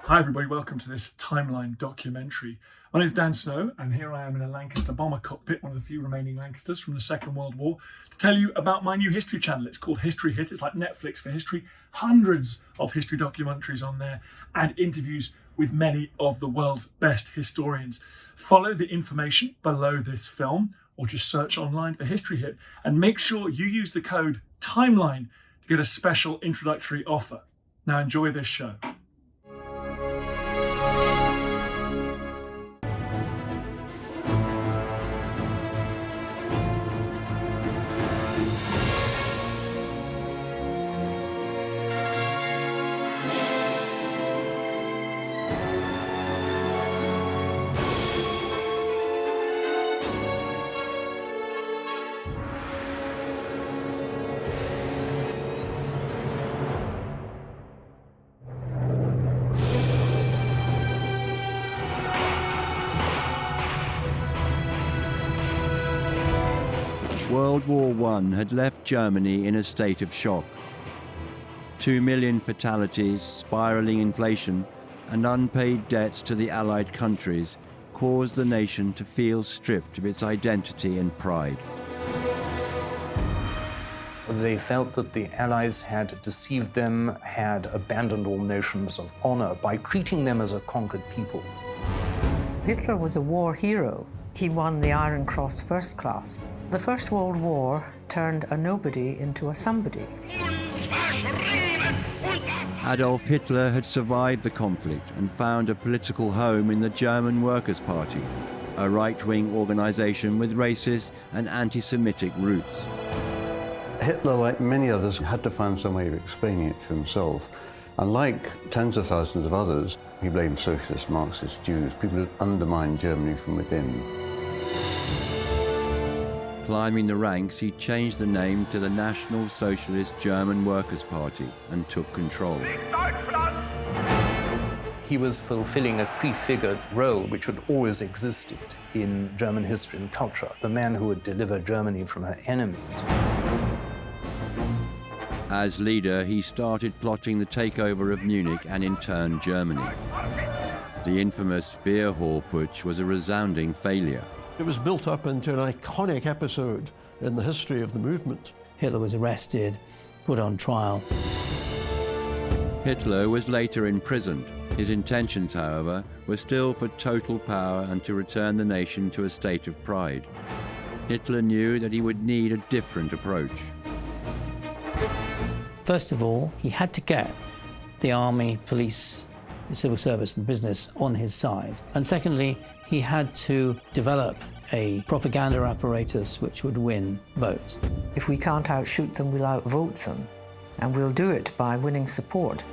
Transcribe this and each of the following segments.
Hi everybody, welcome to this Timeline documentary. My name is Dan Snow and here I am in a Lancaster bomber cockpit, one of the few remaining Lancasters from the Second World War, to tell you about my new history channel. It's called History Hit. It's like Netflix for history. Hundreds of history documentaries on there and interviews with many of the world's best historians. Follow the information below this film or just search online for History Hit and make sure you use the code TIMELINE to get a special introductory offer. Now enjoy this show. World War I had left Germany in a state of shock. 2 million fatalities, spiralling inflation, and unpaid debts to the Allied countries caused the nation to feel stripped of its identity and pride. They felt that the Allies had deceived them, had abandoned all notions of honor by treating them as a conquered people. Hitler was a war hero. He won the Iron Cross First Class. The First World War turned a nobody into a somebody. Adolf Hitler had survived the conflict and found a political home in the German Workers' Party, a right-wing organization with racist and anti-Semitic roots. Hitler, like many others, had to find some way of explaining it to himself. And like tens of thousands of others, he blamed socialists, Marxists, Jews, people who undermined Germany from within. Climbing the ranks, he changed the name to the National Socialist German Workers' Party and took control. He was fulfilling a prefigured role which had always existed in German history and culture, the man who would deliver Germany from her enemies. As leader, he started plotting the takeover of Munich and in turn Germany. The infamous Beer-Hall Putsch was a resounding failure. It was built up into an iconic episode in the history of the movement. Hitler was arrested, put on trial. Hitler was later imprisoned. His intentions, however, were still for total power and to return the nation to a state of pride. Hitler knew that he would need a different approach. First of all, he had to get the army, police, the civil service and business on his side. And secondly, he had to develop a propaganda apparatus which would win votes. If we can't outshoot them, we'll outvote them. And we'll do it by winning support.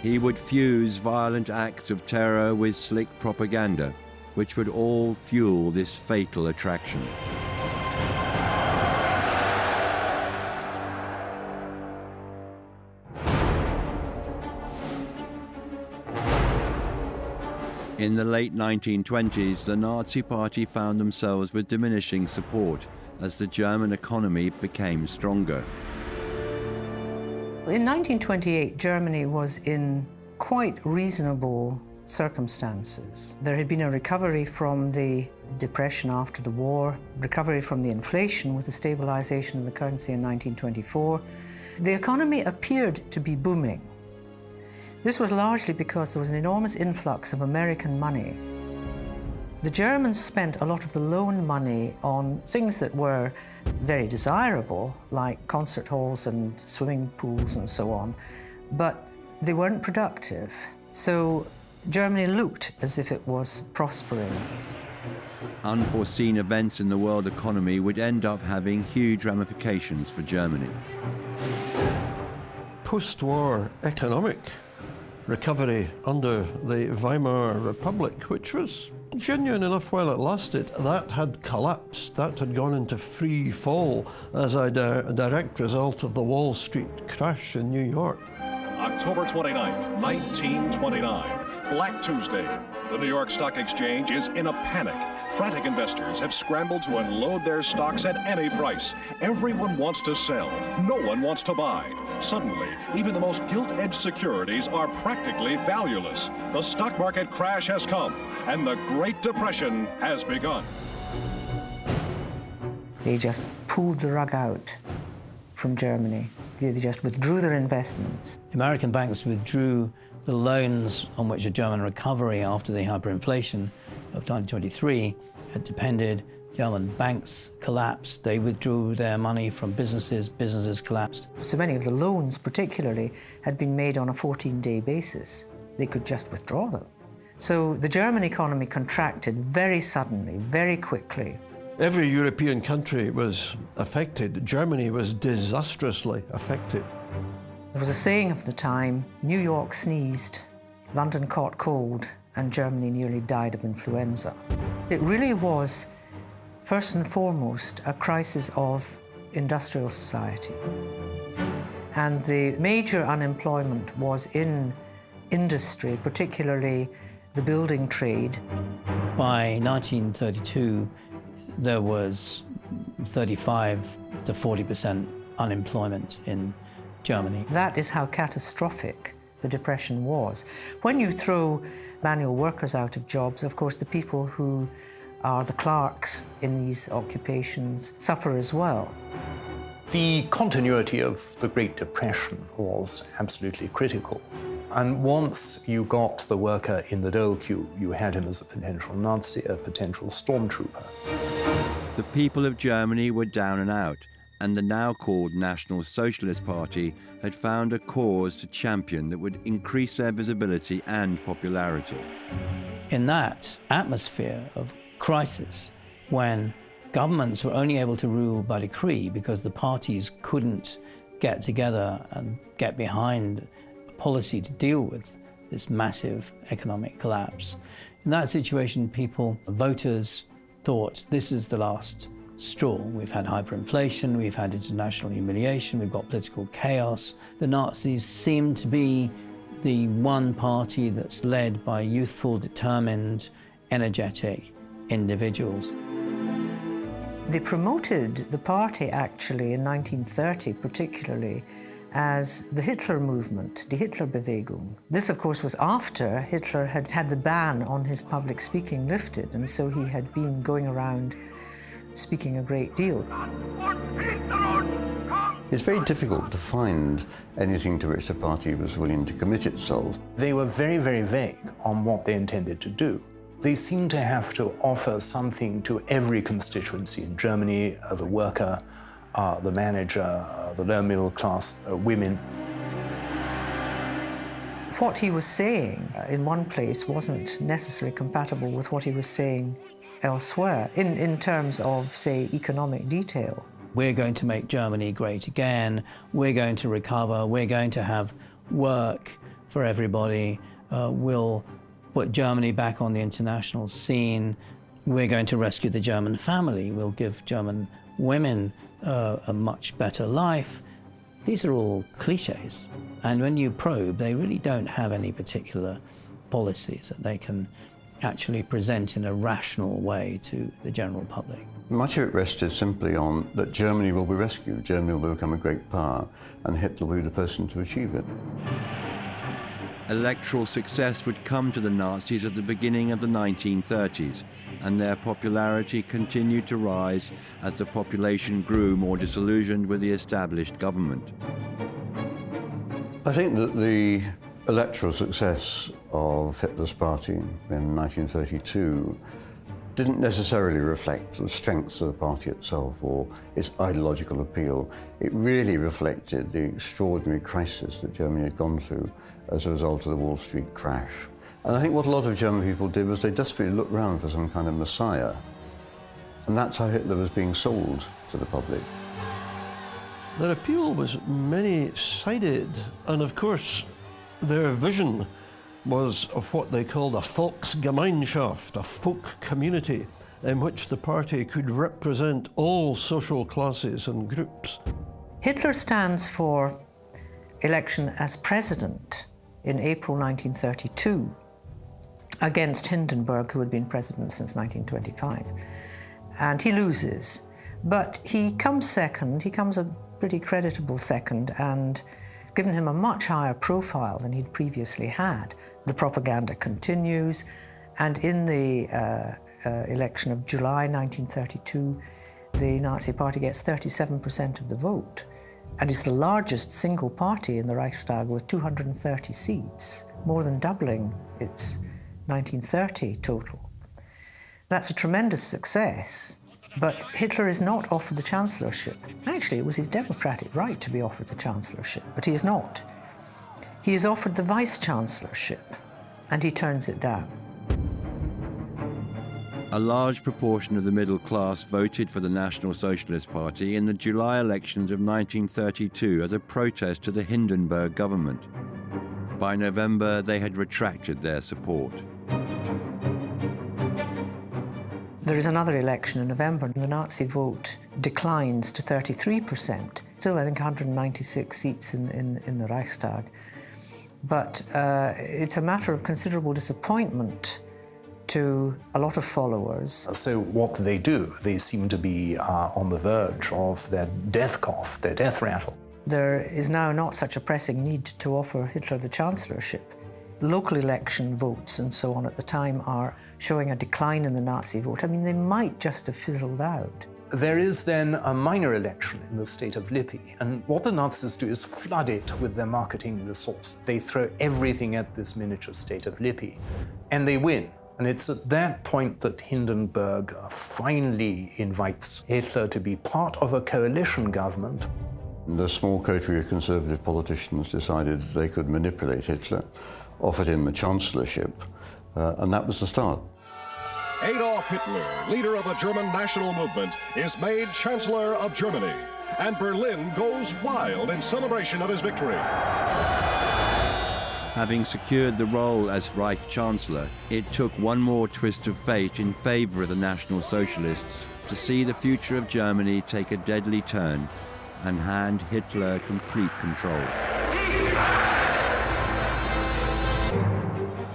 He would fuse violent acts of terror with slick propaganda, which would all fuel this fatal attraction. In the late 1920s, the Nazi Party found themselves with diminishing support as the German economy became stronger. In 1928, Germany was in quite reasonable circumstances. There had been a recovery from the depression after the war, recovery from the inflation with the stabilization of the currency in 1924. The economy appeared to be booming. This was largely because there was an enormous influx of American money. The Germans spent a lot of the loan money on things that were very desirable, like concert halls and swimming pools and so on, but they weren't productive. So Germany looked as if it was prospering. Unforeseen events in the world economy would end up having huge ramifications for Germany. Post-war economic recovery under the Weimar Republic, which was genuine enough while it lasted, that had collapsed. That had gone into free fall as a direct result of the Wall Street crash in New York. October 29th, 1929, Black Tuesday. The New York Stock Exchange is in a panic. Frantic investors have scrambled to unload their stocks at any price. Everyone wants to sell. No one wants to buy. Suddenly, even the most gilt-edged securities are practically valueless. The stock market crash has come, and the Great Depression has begun. They just pulled the rug out from Germany. They just withdrew their investments. American banks withdrew the loans on which a German recovery after the hyperinflation of 1923 had depended. German banks collapsed. They withdrew their money from businesses. Businesses collapsed. So many of the loans, particularly, had been made on a 14-day basis. They could just withdraw them. So the German economy contracted very suddenly, very quickly. Every European country was affected. Germany was disastrously affected. There was a saying of the time, New York sneezed, London caught cold, and Germany nearly died of influenza. It really was, first and foremost, a crisis of industrial society. And the major unemployment was in industry, particularly the building trade. By 1932, there was 35 to 40% unemployment in Germany. That is how catastrophic the Depression was. When you throw manual workers out of jobs, of course, the people who are the clerks in these occupations suffer as well. The continuity of the Great Depression was absolutely critical. And once you got the worker in the dole queue, you had him as a potential Nazi, a potential stormtrooper. The people of Germany were down and out, and the now called National Socialist Party had found a cause to champion that would increase their visibility and popularity. In that atmosphere of crisis, when governments were only able to rule by decree because the parties couldn't get together and get behind a policy to deal with this massive economic collapse, in that situation, voters thought, this is the last straw. We've had hyperinflation, we've had international humiliation, we've got political chaos. The Nazis seem to be the one party that's led by youthful, determined, energetic individuals. They promoted the party, actually, in 1930 particularly, as the Hitler movement, die Hitlerbewegung. This, of course, was after Hitler had had the ban on his public speaking lifted, and so he had been going around speaking a great deal. It's very difficult to find anything to which the party was willing to commit itself. They were very, very vague on what they intended to do. They seemed to have to offer something to every constituency in Germany, the worker, the manager, the lower middle class, women. What he was saying in one place wasn't necessarily compatible with what he was saying elsewhere, in terms of, say, economic detail. We're going to make Germany great again, we're going to recover, we're going to have work for everybody, we'll put Germany back on the international scene, we're going to rescue the German family, we'll give German women a much better life. These are all cliches. And when you probe, they really don't have any particular policies that they can actually present in a rational way to the general public. Much of it rested simply on that Germany will be rescued, Germany will become a great power, and Hitler will be the person to achieve it. Electoral success would come to the Nazis at the beginning of the 1930s, and their popularity continued to rise as the population grew more disillusioned with the established government. I think that the electoral success of Hitler's party in 1932 didn't necessarily reflect the strengths of the party itself or its ideological appeal. It really reflected the extraordinary crisis that Germany had gone through as a result of the Wall Street crash. And I think what a lot of German people did was they desperately looked around for some kind of messiah. And that's how Hitler was being sold to the public. Their appeal was many-sided, and of course, their vision was of what they called a Volksgemeinschaft, a folk community, in which the party could represent all social classes and groups. Hitler stands for election as president in April 1932 against Hindenburg, who had been president since 1925. And he loses. But he comes second, he comes a pretty creditable second, and it's given him a much higher profile than he'd previously had. The propaganda continues, and in the election of July 1932, the Nazi Party gets 37% of the vote, and is the largest single party in the Reichstag with 230 seats, more than doubling its 1930 total. That's a tremendous success, but Hitler is not offered the chancellorship. Actually, it was his democratic right to be offered the chancellorship, but he is not. He is offered the vice-chancellorship, and he turns it down. A large proportion of the middle class voted for the National Socialist Party in the July elections of 1932 as a protest to the Hindenburg government. By November, they had retracted their support. There is another election in November, and the Nazi vote declines to 33%. Still, I think, 196 seats in the Reichstag. But it's a matter of considerable disappointment to a lot of followers. So what they do, they seem to be on the verge of their death cough, their death rattle. There is now not such a pressing need to offer Hitler the chancellorship. Local election votes and so on at the time are showing a decline in the Nazi vote. I mean, they might just have fizzled out. There is then a minor election in the state of Lippe, and what the Nazis do is flood it with their marketing resource. They throw everything at this miniature state of Lippe, and they win. And it's at that point that Hindenburg finally invites Hitler to be part of a coalition government. The small coterie of conservative politicians decided they could manipulate Hitler, offered him the chancellorship, and that was the start. Adolf Hitler, leader of the German national movement, is made Chancellor of Germany, and Berlin goes wild in celebration of his victory. Having secured the role as Reich Chancellor, it took one more twist of fate in favor of the National Socialists to see the future of Germany take a deadly turn and hand Hitler complete control.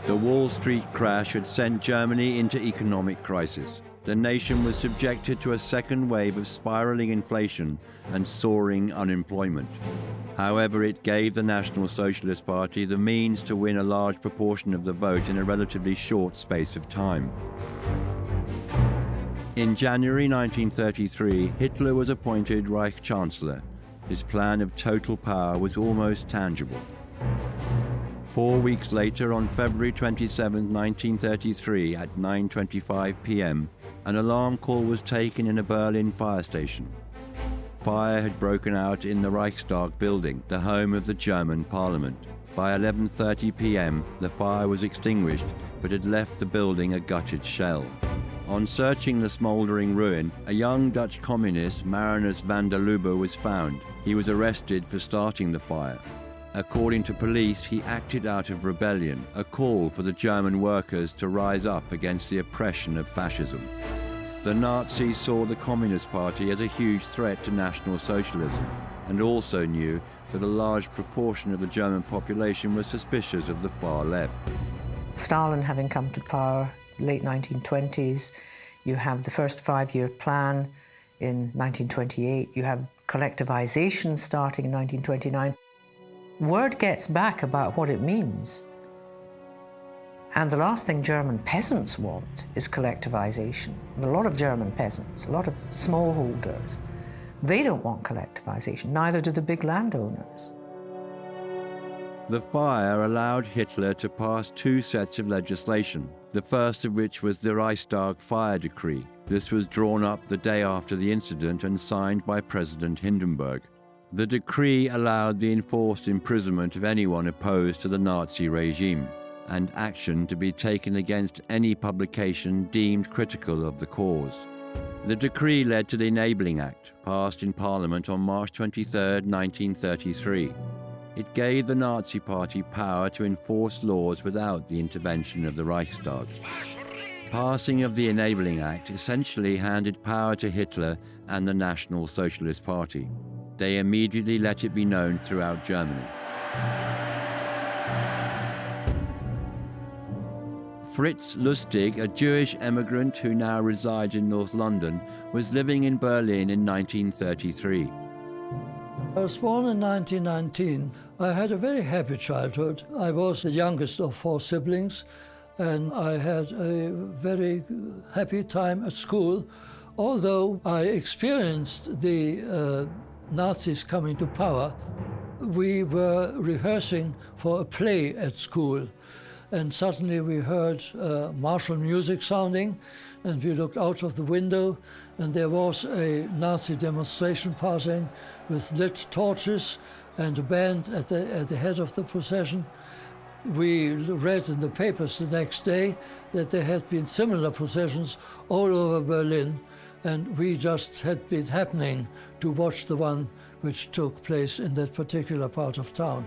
The Wall Street crash had sent Germany into economic crisis. The nation was subjected to a second wave of spiraling inflation and soaring unemployment. However, it gave the National Socialist Party the means to win a large proportion of the vote in a relatively short space of time. In January 1933, Hitler was appointed Reich Chancellor. His plan of total power was almost tangible. 4 weeks later, on February 27, 1933, at 9:25 p.m., an alarm call was taken in a Berlin fire station. Fire had broken out in the Reichstag building, the home of the German parliament. By 11:30 p.m., the fire was extinguished, but had left the building a gutted shell. On searching the smouldering ruin, a young Dutch communist, Marinus van der Lubbe, was found. He was arrested for starting the fire. According to police, he acted out of rebellion, a call for the German workers to rise up against the oppression of fascism. The Nazis saw the Communist Party as a huge threat to National Socialism, and also knew that a large proportion of the German population was suspicious of the far left. Stalin having come to power late 1920s, you have the first five-year plan in 1928, you have collectivization starting in 1929. Word gets back about what it means. And the last thing German peasants want is collectivization. A lot of German peasants, a lot of smallholders, they don't want collectivization, neither do the big landowners. The fire allowed Hitler to pass two sets of legislation, the first of which was the Reichstag Fire Decree. This was drawn up the day after the incident and signed by President Hindenburg. The decree allowed the enforced imprisonment of anyone opposed to the Nazi regime, and action to be taken against any publication deemed critical of the cause. The decree led to the Enabling Act, passed in Parliament on March 23, 1933. It gave the Nazi Party power to enforce laws without the intervention of the Reichstag. Passing of the Enabling Act essentially handed power to Hitler and the National Socialist Party. They immediately let it be known throughout Germany. Fritz Lustig, a Jewish emigrant who now resides in North London, was living in Berlin in 1933. I was born in 1919. I had a very happy childhood. I was the youngest of 4 siblings, and I had a very happy time at school, although I experienced the Nazis coming to power. We were rehearsing for a play at school, and suddenly we heard martial music sounding, and we looked out of the window, and there was a Nazi demonstration passing with lit torches and a band at the head of the procession. We read in the papers the next day that there had been similar processions all over Berlin, and we just had been happening to watch the one which took place in that particular part of town.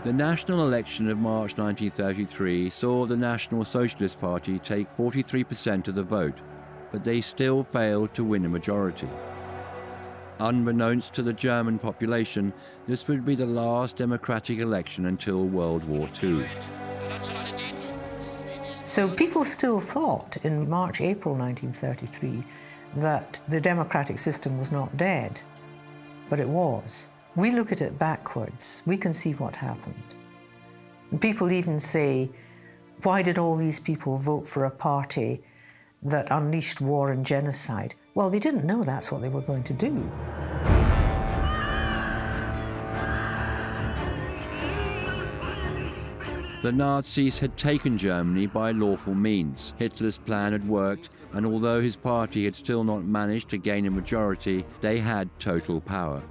The national election of March 1933 saw the National Socialist Party take 43% of the vote, but they still failed to win a majority. Unbeknownst to the German population, this would be the last democratic election until World War II. So people still thought in March, April 1933 that the democratic system was not dead, but it was. We look at it backwards, we can see what happened. And people even say, why did all these people vote for a party that unleashed war and genocide? Well, they didn't know that's what they were going to do. The Nazis had taken Germany by lawful means. Hitler's plan had worked, and although his party had still not managed to gain a majority, they had total power.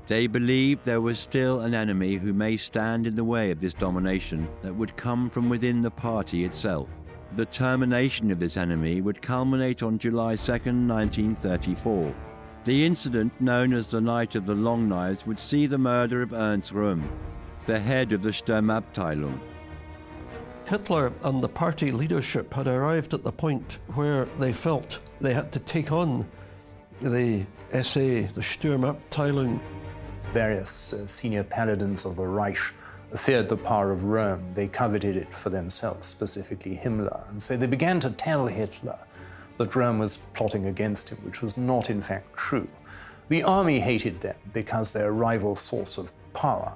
They believed there was still an enemy who may stand in the way of this domination that would come from within the party itself. The termination of this enemy would culminate on July 2nd, 1934. The incident, known as the Night of the Long Knives, would see the murder of Ernst Röhm, the head of the Sturmabteilung. Hitler and the party leadership had arrived at the point where they felt they had to take on the SA, the Sturmabteilung. Various senior paladins of the Reich feared the power of Rome. They coveted it for themselves, specifically Himmler. And so they began to tell Hitler that Rome was plotting against him, which was not in fact true. The army hated them because they're a rival source of power.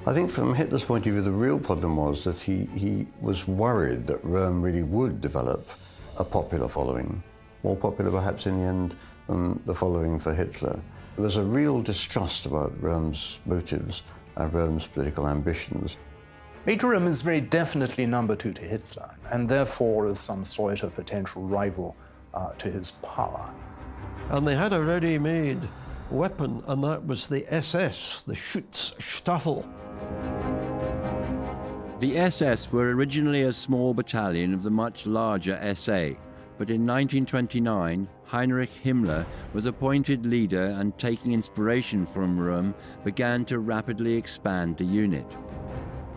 I think from Hitler's point of view, the real problem was that he was worried that Rome really would develop a popular following, more popular perhaps in the end than the following for Hitler. There was a real distrust about Rome's motives and Rome's political ambitions. Major Röhm is very definitely number 2 to Hitler, and therefore is some sort of potential rival to his power. And they had a ready-made weapon, and that was the SS, the Schutzstaffel. The SS were originally a small battalion of the much larger SA, but in 1929, Heinrich Himmler was appointed leader and, taking inspiration from Röhm, began to rapidly expand the unit.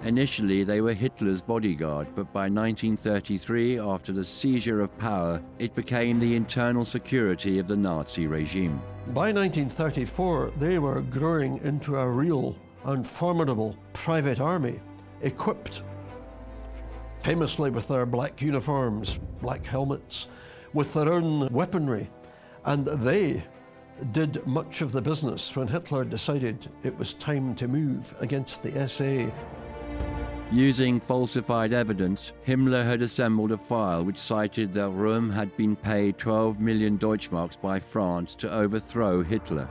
Initially, they were Hitler's bodyguard, but by 1933, after the seizure of power, it became the internal security of the Nazi regime. By 1934, they were growing into a real and formidable private army, equipped famously with their black uniforms, black helmets, with their own weaponry. And they did much of the business when Hitler decided it was time to move against the SA. Using falsified evidence, Himmler had assembled a file which cited that Röhm had been paid 12 million Deutschmarks by France to overthrow Hitler.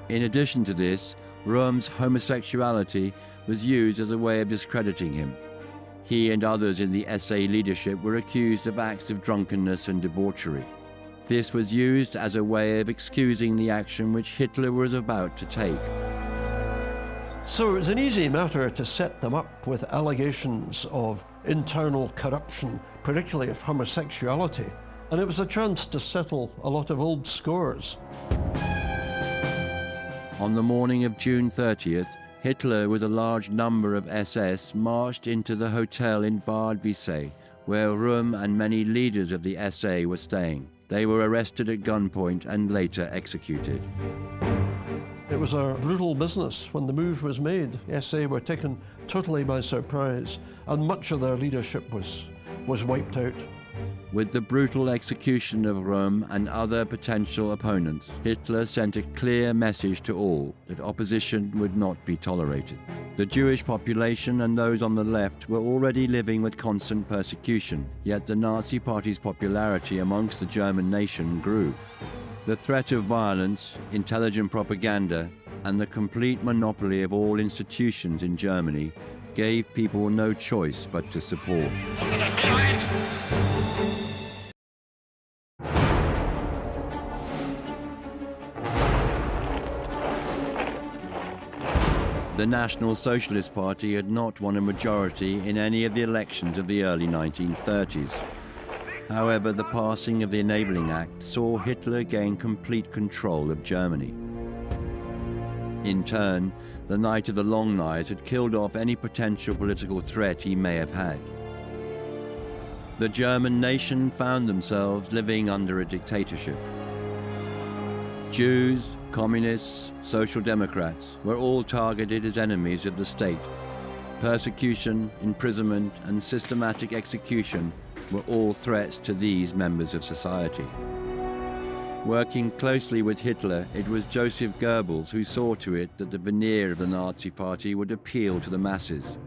In addition to this, Röhm's homosexuality was used as a way of discrediting him. He and others in the SA leadership were accused of acts of drunkenness and debauchery. This was used as a way of excusing the action which Hitler was about to take. So it was an easy matter to set them up with allegations of internal corruption, particularly of homosexuality, and it was a chance to settle a lot of old scores. On the morning of June 30th, Hitler, with a large number of SS, marched into the hotel in Bad Wiessee, where Röhm and many leaders of the SA were staying. They were arrested at gunpoint and later executed. It was a brutal business when the move was made. SA were taken totally by surprise, and much of their leadership was wiped out. With the brutal execution of Röhm and other potential opponents, Hitler sent a clear message to all that opposition would not be tolerated. The Jewish population and those on the left were already living with constant persecution, yet the Nazi Party's popularity amongst the German nation grew. The threat of violence, intelligent propaganda, and the complete monopoly of all institutions in Germany gave people no choice but to support. The National Socialist Party had not won a majority in any of the elections of the early 1930s. However, the passing of the Enabling Act saw Hitler gain complete control of Germany. In turn, the Night of the Long Knives had killed off any potential political threat he may have had. The German nation found themselves living under a dictatorship. Jews, communists, social democrats were all targeted as enemies of the state. Persecution, imprisonment, and systematic execution were all threats to these members of society. Working closely with Hitler, it was Joseph Goebbels who saw to it that the veneer of the Nazi Party would appeal to the masses.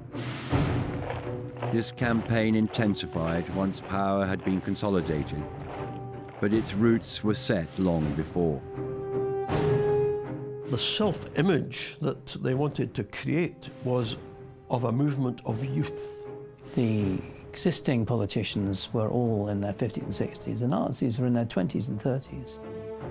This campaign intensified once power had been consolidated, but its roots were set long before. The self-image that they wanted to create was of a movement of youth. The existing politicians were all in their 50s and 60s. The Nazis were in their 20s and 30s.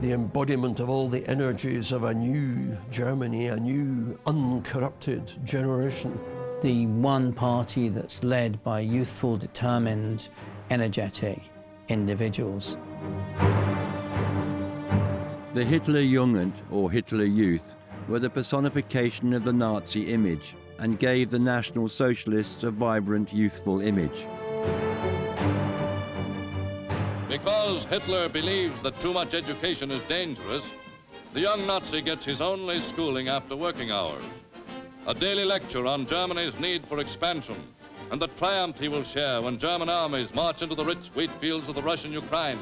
The embodiment of all the energies of a new Germany, a new uncorrupted generation. The one party that's led by youthful, determined, energetic individuals. The Hitlerjugend, or Hitler Youth, were the personification of the Nazi image and gave the National Socialists a vibrant, youthful image. Because Hitler believes that too much education is dangerous, the young Nazi gets his only schooling after working hours. A daily lecture on Germany's need for expansion and the triumph he will share when German armies march into the rich wheat fields of the Russian Ukraine.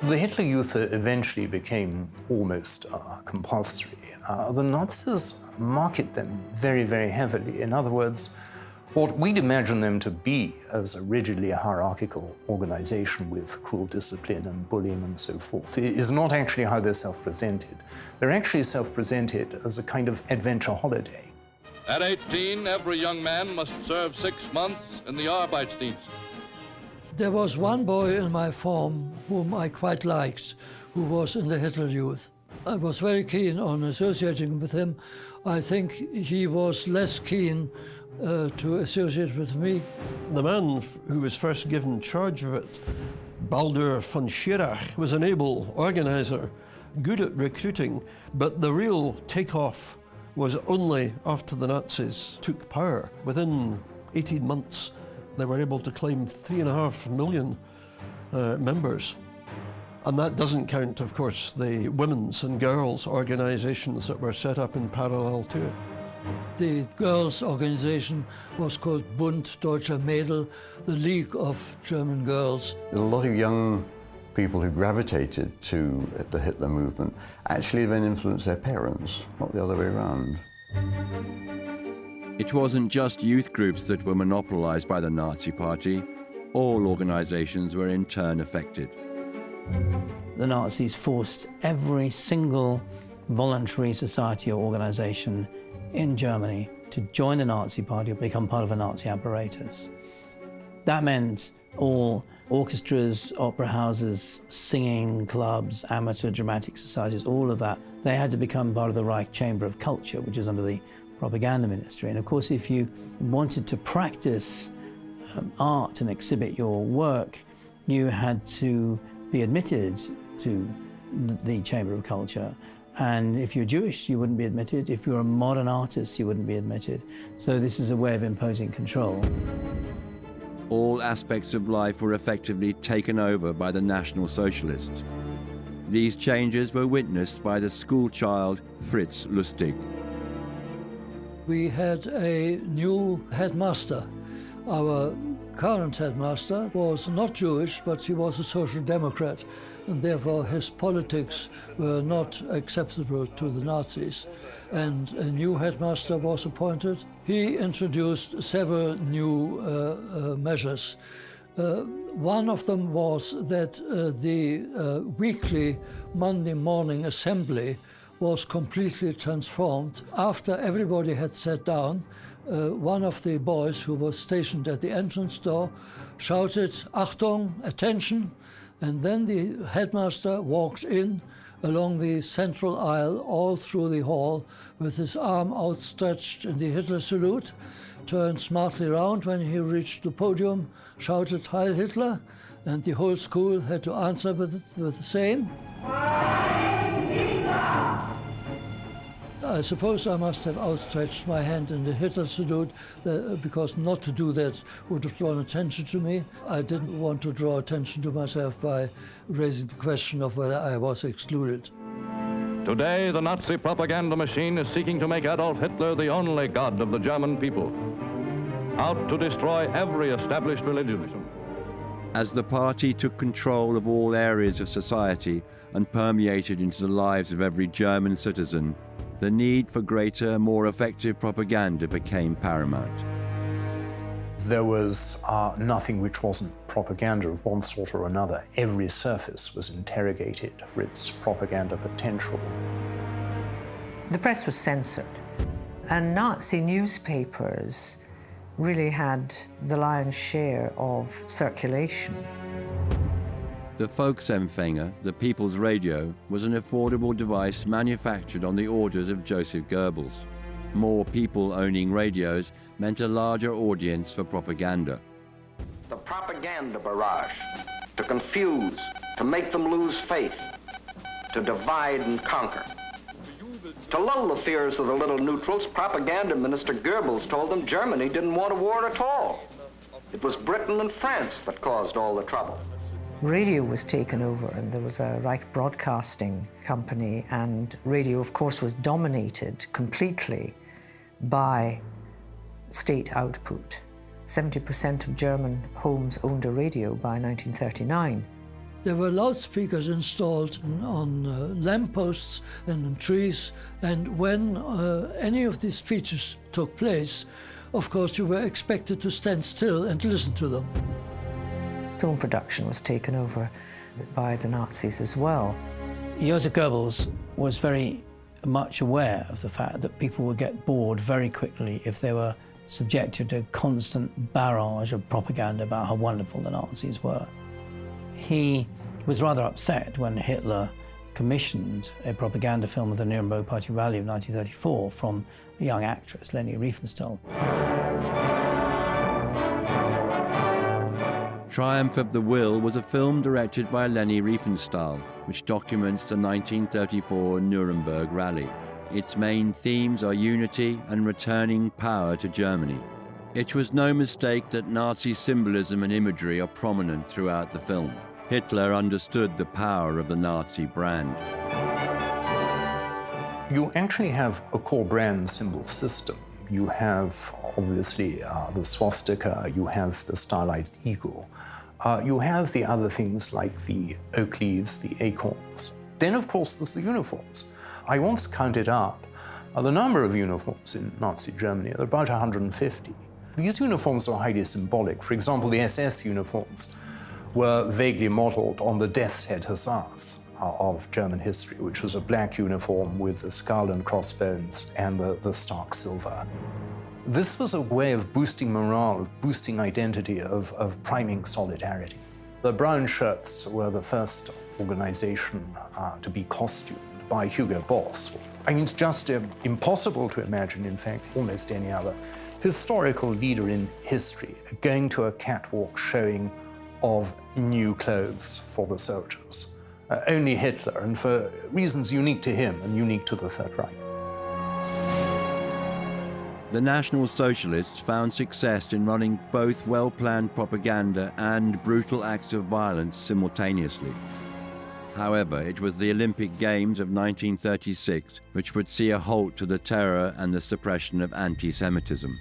The Hitler Youth eventually became almost compulsory. The Nazis market them very, very heavily. In other words, what we'd imagine them to be as a rigidly hierarchical organization with cruel discipline and bullying and so forth is not actually how they're self-presented. They're actually self-presented as a kind of adventure holiday. At 18, every young man must serve 6 months in the Arbeitsdienst. There was one boy in my form whom I quite liked, who was in the Hitler Youth. I was very keen on associating with him. I think he was less keen to associate with me. The man who was first given charge of it, Baldur von Schirach, was an able organizer, good at recruiting, but the real takeoff was only after the Nazis took power. Within 18 months, they were able to claim 3.5 million members. And that doesn't count, of course, the women's and girls' organizations that were set up in parallel to it. The girls' organization was called Bund Deutscher Mädel, the League of German Girls. There were a lot of young people who gravitated to the Hitler movement actually then influenced their parents, not the other way around. It wasn't just youth groups that were monopolized by the Nazi Party. All organizations were in turn affected. The Nazis forced every single voluntary society or organization in Germany to join the Nazi Party or become part of a Nazi apparatus. That meant all orchestras, opera houses, singing clubs, amateur dramatic societies, all of that, they had to become part of the Reich Chamber of Culture, which is under the propaganda ministry. And of course, if you wanted to practice art and exhibit your work, you had to be admitted to the Chamber of Culture. And if you're Jewish, you wouldn't be admitted. If you're a modern artist, you wouldn't be admitted. So this is a way of imposing control. All aspects of life were effectively taken over by the National Socialists. These changes were witnessed by the schoolchild Fritz Lustig. We had a new headmaster. Our current headmaster was not Jewish, but he was a social democrat, and therefore his politics were not acceptable to the Nazis. And a new headmaster was appointed. He introduced several new measures. One of them was that the weekly Monday morning assembly was completely transformed. After everybody had sat down, one of the boys who was stationed at the entrance door shouted, "Achtung, attention," and then the headmaster walked in along the central aisle all through the hall with his arm outstretched in the Hitler salute, turned smartly round when he reached the podium, shouted "Heil Hitler," and the whole school had to answer with the same. I suppose I must have outstretched my hand in the Hitler salute because not to do that would have drawn attention to me. I didn't want to draw attention to myself by raising the question of whether I was excluded. Today, the Nazi propaganda machine is seeking to make Adolf Hitler the only god of the German people, out to destroy every established religionism. As the party took control of all areas of society and permeated into the lives of every German citizen, the need for greater, more effective propaganda became paramount. There was nothing which wasn't propaganda of one sort or another. Every surface was interrogated for its propaganda potential. The press was censored, and Nazi newspapers really had the lion's share of circulation. The Volksempfänger, the People's Radio, was an affordable device manufactured on the orders of Joseph Goebbels. More people owning radios meant a larger audience for propaganda. The propaganda barrage, to confuse, to make them lose faith, to divide and conquer. To lull the fears of the little neutrals, propaganda minister Goebbels told them Germany didn't want a war at all. It was Britain and France that caused all the trouble. Radio was taken over, and there was a Reich Broadcasting Company, and radio, of course, was dominated completely by state output. 70% of German homes owned a radio by 1939. There were loudspeakers installed on lampposts and on trees, and when any of these speeches took place, of course, you were expected to stand still and listen to them. Film production was taken over by the Nazis as well. Joseph Goebbels was very much aware of the fact that people would get bored very quickly if they were subjected to a constant barrage of propaganda about how wonderful the Nazis were. He was rather upset when Hitler commissioned a propaganda film of the Nuremberg Party Rally of 1934 from a young actress, Leni Riefenstahl. Triumph of the Will was a film directed by Leni Riefenstahl, which documents the 1934 Nuremberg Rally. Its main themes are unity and returning power to Germany. It was no mistake that Nazi symbolism and imagery are prominent throughout the film. Hitler understood the power of the Nazi brand. You actually have a core brand symbol system. You have, obviously, the swastika, you have the stylized eagle. You have the other things like the oak leaves, the acorns. Then, of course, there's the uniforms. I once counted up the number of uniforms in Nazi Germany. There are about 150. These uniforms are highly symbolic. For example, the SS uniforms were vaguely modeled on the Death's Head Hussars of German history, which was a black uniform with the skull and crossbones and the stark silver. This was a way of boosting morale, of boosting identity, of priming solidarity. The brown shirts were the first organization to be costumed by Hugo Boss. I mean, it's just impossible to imagine, in fact, almost any other historical leader in history going to a catwalk showing of new clothes for the soldiers. Only Hitler, and for reasons unique to him and unique to the Third Reich. The National Socialists found success in running both well-planned propaganda and brutal acts of violence simultaneously. However, it was the Olympic Games of 1936 which would see a halt to the terror and the suppression of anti-Semitism.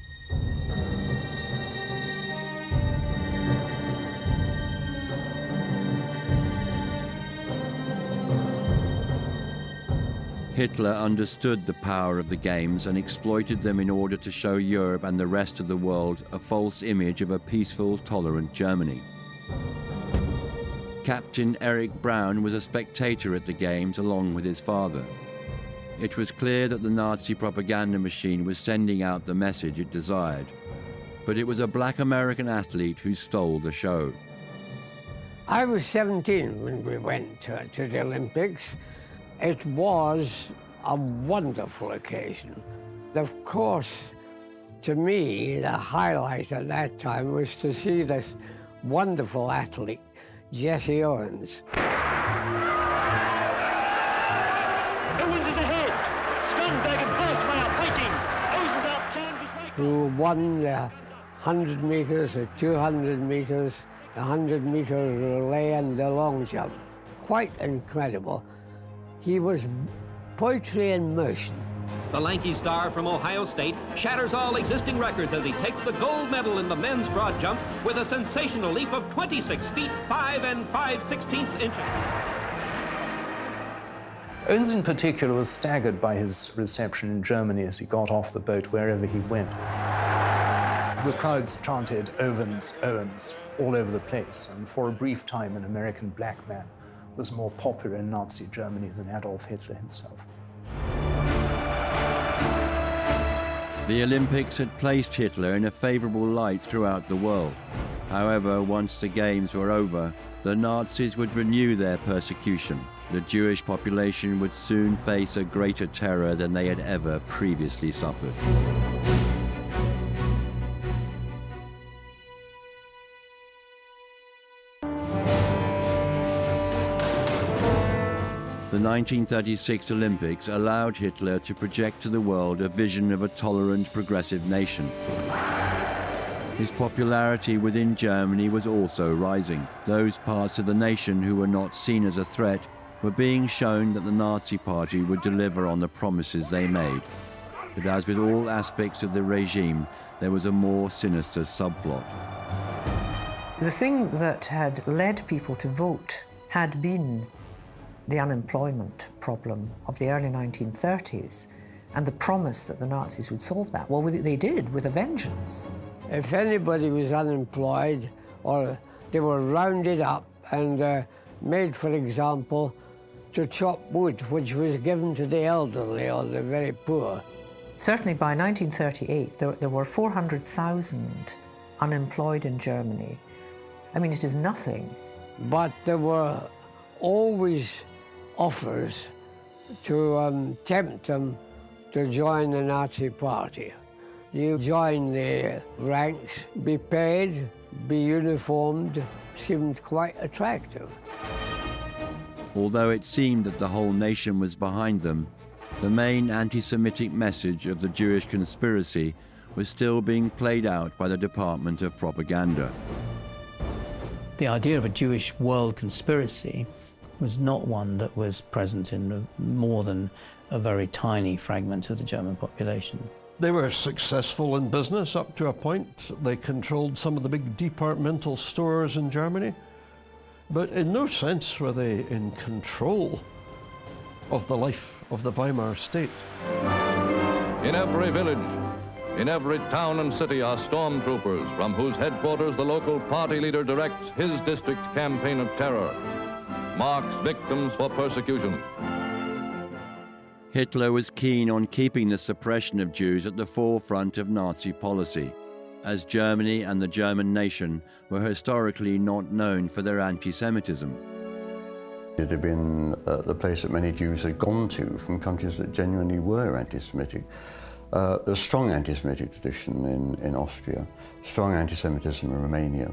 Hitler understood the power of the Games and exploited them in order to show Europe and the rest of the world a false image of a peaceful, tolerant Germany. Captain Eric Braun was a spectator at the Games along with his father. It was clear that the Nazi propaganda machine was sending out the message it desired, but it was a black American athlete who stole the show. I was 17 when we went to the Olympics. It was a wonderful occasion. Of course, to me, the highlight at that time was to see this wonderful athlete, Jesse Owens. Owens is ahead. Skonberg and Bothwell are fighting. Rosendahl challenges right. Who won the 100 meters, the 200 meters, the 100-meter relay, and the long jump. Quite incredible. He was poetry in motion. The lanky star from Ohio State shatters all existing records as he takes the gold medal in the men's broad jump with a sensational leap of 26 feet 5 5/16 inches. Owens in particular was staggered by his reception in Germany as he got off the boat wherever he went. The crowds chanted "Owens, Owens" all over the place, and for a brief time an American black man was more popular in Nazi Germany than Adolf Hitler himself. The Olympics had placed Hitler in a favorable light throughout the world. However, once the Games were over, the Nazis would renew their persecution. The Jewish population would soon face a greater terror than they had ever previously suffered. The 1936 Olympics allowed Hitler to project to the world a vision of a tolerant, progressive nation. His popularity within Germany was also rising. Those parts of the nation who were not seen as a threat were being shown that the Nazi Party would deliver on the promises they made. But as with all aspects of the regime, there was a more sinister subplot. The thing that had led people to vote had been the unemployment problem of the early 1930s and the promise that the Nazis would solve that. Well, they did, with a vengeance. If anybody was unemployed, or they were rounded up and made, for example, to chop wood, which was given to the elderly or the very poor. Certainly by 1938, there were 400,000 unemployed in Germany. I mean, it is nothing. But there were always offers to tempt them to join the Nazi Party. You join the ranks, be paid, be uniformed, seemed quite attractive. Although it seemed that the whole nation was behind them, the main anti-Semitic message of the Jewish conspiracy was still being played out by the Department of Propaganda. The idea of a Jewish world conspiracy was not one that was present in more than a very tiny fragment of the German population. They were successful in business up to a point. They controlled some of the big departmental stores in Germany, but in no sense were they in control of the life of the Weimar state. In every village, in every town and city are stormtroopers from whose headquarters the local party leader directs his district campaign of terror, marks victims for persecution. Hitler was keen on keeping the suppression of Jews at the forefront of Nazi policy, as Germany and the German nation were historically not known for their anti-Semitism. It had been the place that many Jews had gone to from countries that genuinely were anti-Semitic. There's a strong anti-Semitic tradition in Austria, strong anti-Semitism in Romania.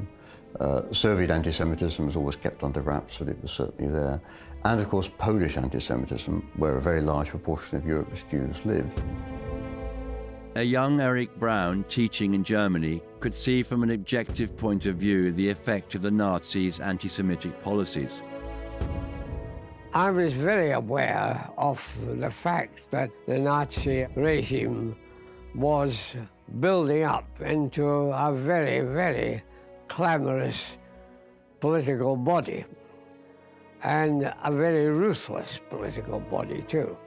Soviet anti-Semitism was always kept under wraps, but it was certainly there. And of course, Polish anti-Semitism, where a very large proportion of Europe's Jews lived. A young Eric Braun, teaching in Germany, could see from an objective point of view the effect of the Nazis' anti-Semitic policies. I was very aware of the fact that the Nazi regime was building up into a very, very clamorous political body, and a very ruthless political body too.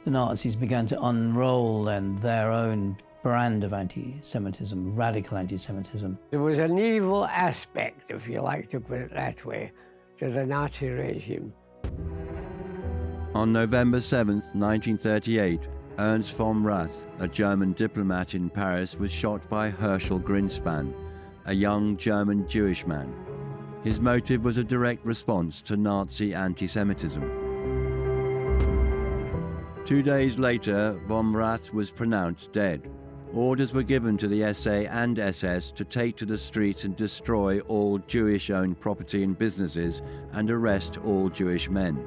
The Nazis began to unroll then their own brand of anti-Semitism, radical anti-Semitism. There was an evil aspect, if you like to put it that way, to the Nazi regime. On November 7th, 1938, Ernst von Rath, a German diplomat in Paris, was shot by Herschel Grinspan, a young German Jewish man. His motive was a direct response to Nazi anti-Semitism. 2 days later, von Rath was pronounced dead. Orders were given to the SA and SS to take to the streets and destroy all Jewish-owned property and businesses and arrest all Jewish men.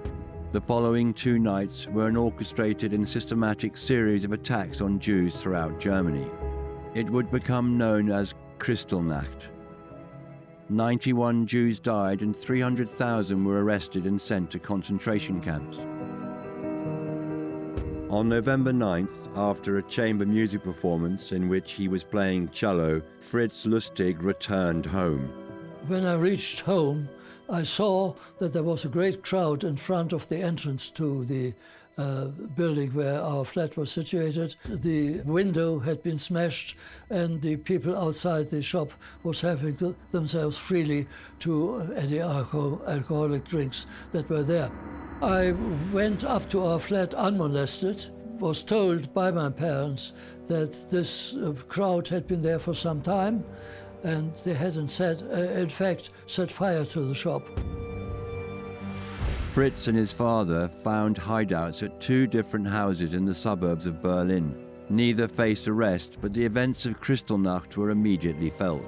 The following 2 nights were an orchestrated and systematic series of attacks on Jews throughout Germany. It would become known as Kristallnacht. 91 Jews died and 300,000 were arrested and sent to concentration camps. On November 9th, after a chamber music performance in which he was playing cello, Fritz Lustig returned home. When I reached home, I saw that there was a great crowd in front of the entrance to the building where our flat was situated. The window had been smashed and the people outside the shop was having themselves freely to any alcoholic drinks that were there. I went up to our flat unmolested, was told by my parents that this crowd had been there for some time and they hadn't in fact set fire to the shop. Fritz and his father found hideouts at 2 different houses in the suburbs of Berlin. Neither faced arrest, but the events of Kristallnacht were immediately felt.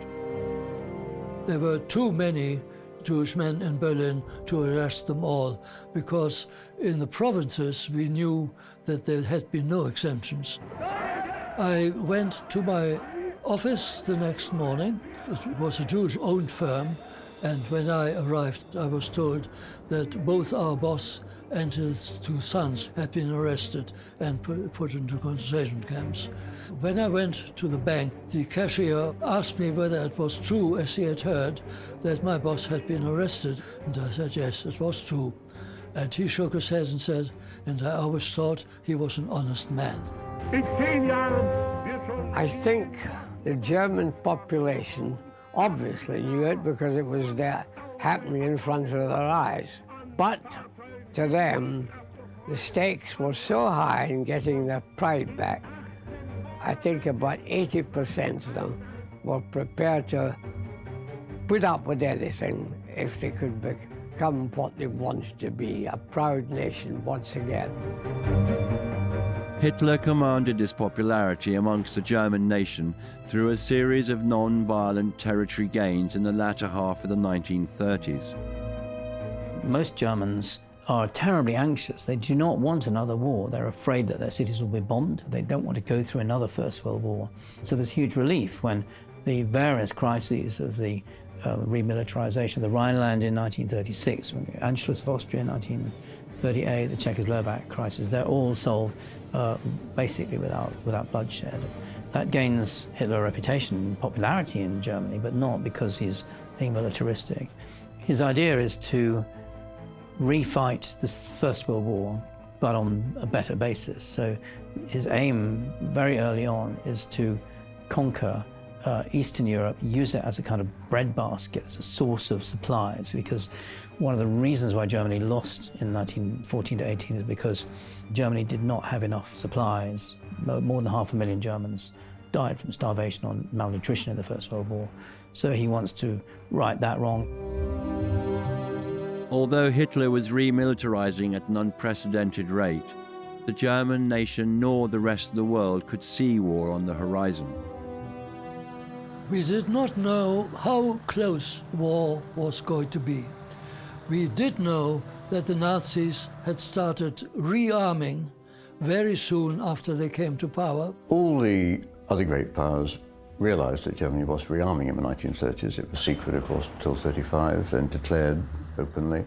There were too many Jewish men in Berlin to arrest them all, because in the provinces we knew that there had been no exemptions. I went to my office the next morning. It was a Jewish-owned firm, and when I arrived, I was told that both our boss and his 2 sons had been arrested and put into concentration camps. When I went to the bank, the cashier asked me whether it was true, as he had heard, that my boss had been arrested. And I said, yes, it was true. And he shook his head and said, and I always thought he was an honest man. I think the German population obviously knew it because it was there happening in front of their eyes. But to them, the stakes were so high in getting their pride back. I think about 80% of them were prepared to put up with anything if they could become what they wanted to be, a proud nation once again. Hitler commanded his popularity amongst the German nation through a series of non-violent territory gains in the latter half of the 1930s. Most Germans are terribly anxious. They do not want another war. They're afraid that their cities will be bombed. They don't want to go through another First World War. So there's huge relief when the various crises of the remilitarization of the Rhineland in 1936, Anschluss of Austria in 1938, the Czechoslovak crisis, they're all solved basically without bloodshed. That gains Hitler a reputation and popularity in Germany, but not because he's being militaristic. His idea is to refight the First World War, but on a better basis. So his aim very early on is to conquer Eastern Europe, use it as a kind of breadbasket, as a source of supplies, because one of the reasons why Germany lost in 1914 to 18 is because Germany did not have enough supplies. More than 500,000 Germans died from starvation or malnutrition in the First World War. So he wants to right that wrong. Although Hitler was remilitarizing at an unprecedented rate, the German nation nor the rest of the world could see war on the horizon. We did not know how close war was going to be. We did know that the Nazis had started rearming very soon after they came to power. All the other great powers realized that Germany was rearming in the 1930s. It was secret, of course, until 1935, and declared openly.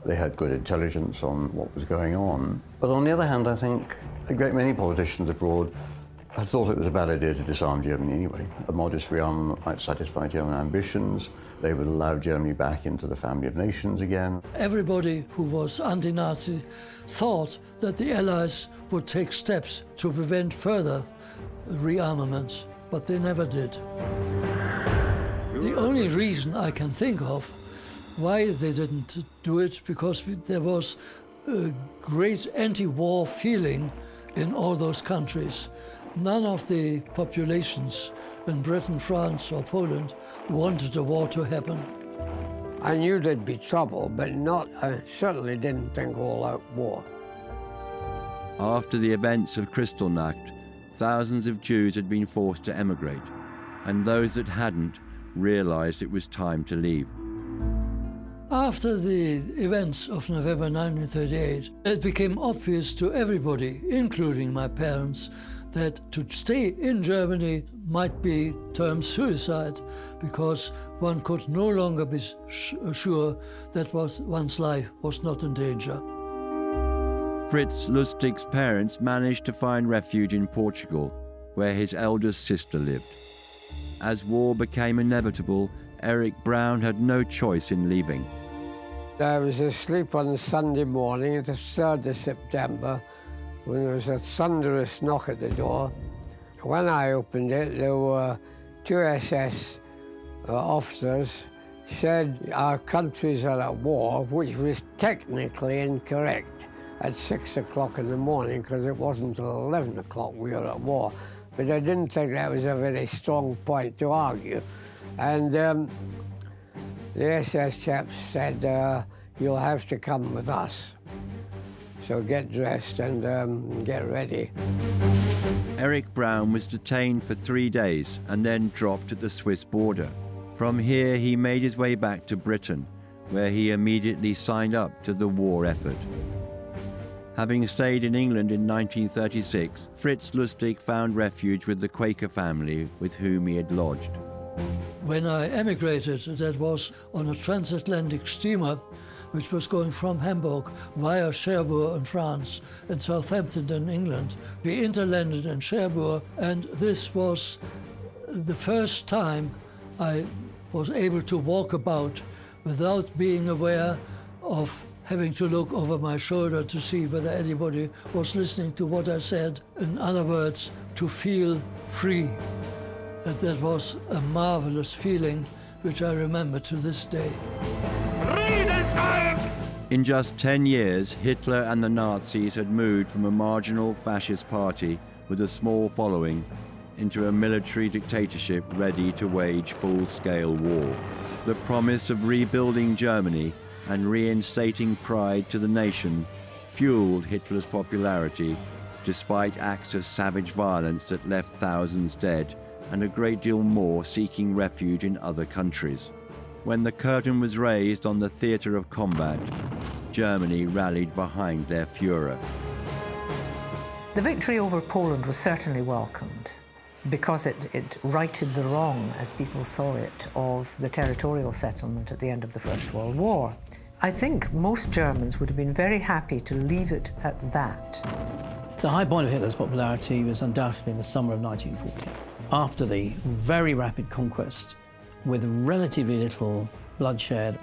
They had good intelligence on what was going on. But on the other hand, I think a great many politicians abroad had thought it was a bad idea to disarm Germany anyway. A modest rearmament might satisfy German ambitions. They would allow Germany back into the family of nations again. Everybody who was anti-Nazi thought that the Allies would take steps to prevent further rearmaments, but they never did. The only reason I can think of why they didn't do it, because there was a great anti-war feeling in all those countries. None of the populations in Britain, France or Poland wanted a war to happen. I knew there'd be trouble, but I certainly didn't think all-out war. After the events of Kristallnacht, thousands of Jews had been forced to emigrate, and those that hadn't realized it was time to leave. After the events of November 1938, it became obvious to everybody, including my parents, that to stay in Germany might be termed suicide, because one could no longer be sure that one's life was not in danger. Fritz Lustig's parents managed to find refuge in Portugal, where his eldest sister lived. As war became inevitable, Eric Braun had no choice in leaving. I was asleep on Sunday morning, the 3rd of September, when there was a thunderous knock at the door. When I opened it, there were 2 SS officers said our countries are at war, which was technically incorrect at 6 o'clock in the morning, because it wasn't until 11 o'clock we were at war. But I didn't think that was a very strong point to argue. And the SS chaps said, you'll have to come with us. So get dressed and get ready. Eric Braun was detained for 3 days and then dropped at the Swiss border. From here, he made his way back to Britain, where he immediately signed up to the war effort. Having stayed in England in 1936, Fritz Lustig found refuge with the Quaker family with whom he had lodged. When I emigrated, that was on a transatlantic steamer which was going from Hamburg via Cherbourg in France and Southampton in England. We interlanded in Cherbourg, and this was the first time I was able to walk about without being aware of having to look over my shoulder to see whether anybody was listening to what I said. In other words, to feel free. And that was a marvelous feeling, which I remember to this day. In just 10 years, Hitler and the Nazis had moved from a marginal fascist party with a small following into a military dictatorship ready to wage full-scale war. The promise of rebuilding Germany and reinstating pride to the nation fueled Hitler's popularity, despite acts of savage violence that left thousands dead and a great deal more seeking refuge in other countries. When the curtain was raised on the theatre of combat, Germany rallied behind their Führer. The victory over Poland was certainly welcomed because it righted the wrong, as people saw it, of the territorial settlement at the end of the First World War. I think most Germans would have been very happy to leave it at that. The high point of Hitler's popularity was undoubtedly in the summer of 1940, after the very rapid conquest with relatively little bloodshed.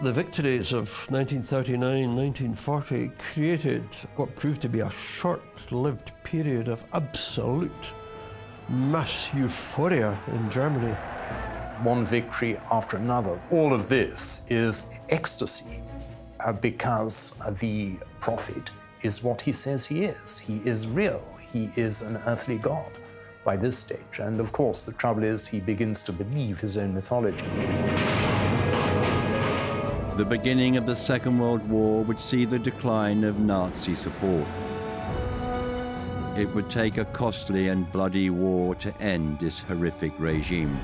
The victories of 1939, 1940 created what proved to be a short-lived period of absolute mass euphoria in Germany. One victory after another. All of this is ecstasy because the prophet is what he says he is. He is real. He is an earthly god by this stage. And of course, the trouble is he begins to believe his own mythology. The beginning of the Second World War would see the decline of Nazi support. It would take a costly and bloody war to end this horrific regime.